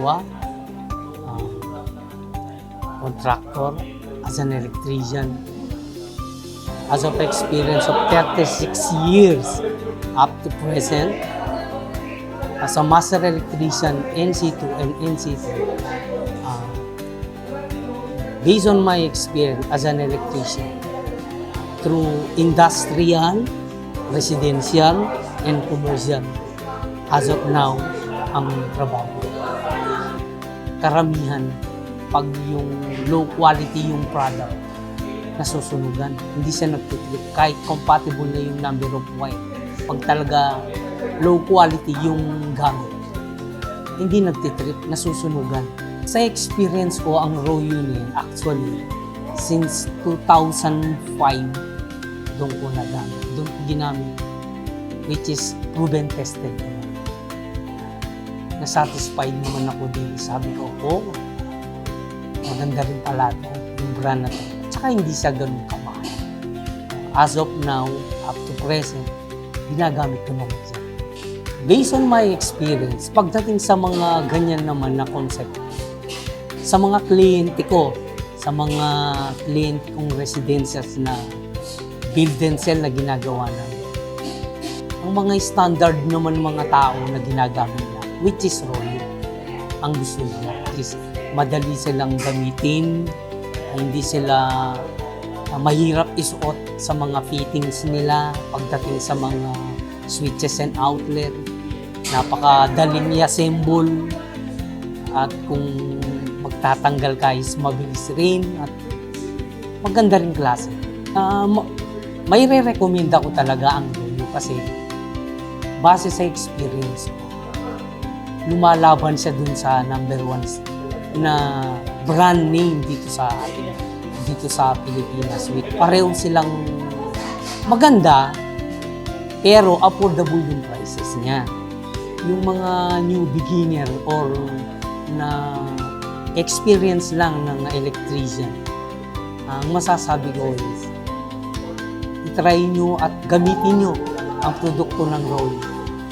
kapwa, contractor, as an electrician. As of experience of 36 years up to present, as a master electrician, NC2 and NC3, based on my experience as an electrician, through industrial, residential, and commercial, as of now, ang trabaho. Karamihan, pag yung low quality yung product, nasusunugan. Hindi siya nagtitrip kahit compatible na yung number of wire. Pag talaga low quality yung gamit, hindi nagtitrip, nasusunugan. Sa experience ko, ang raw unit, actually, since 2005, doon ko nagamit. Doon ko ginamit, which is proven tested naman. Nasatisfied naman ako din. Sabi ko, maganda rin pala ito, yung brand na ito. Tsaka hindi siya ganun kamahal. As of now, up to present, ginagamit ko naman siya. Based on my experience, pagdating sa mga ganyan naman na concept, sa mga kliyente ko, sa mga kliyente kong residentials na build and sell na ginagawa namin, ang mga standard naman mga tao na ginagamit nila, which is Royo, ang gusto nila is madali silang gamitin, hindi sila mahirap isuot sa mga fittings nila pagdating sa mga switches and outlet. Napakadaling i-assemble at kung magtatanggal ka is mabilis rin at maganda rin klase. May re-recommend ako talaga ang Royo kasi base sa experience ko, lumalaban siya dun sa number 1 na brand name dito sa atin, dito sa Pilipinas. Pareho silang maganda, pero affordable yung prices niya. Yung mga new beginner or na experience lang ng electrician, ang masasabi ko is, itry nyo at gamitin nyo ang produkto ng Royo,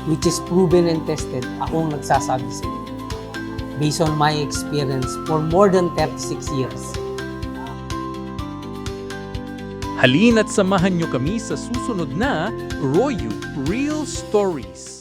which is proven and tested. Ako ang nagsasabi sa inyo, based on my experience for more than 36 years. Halina't samahan nyo kami sa susunod na Royo Real Stories.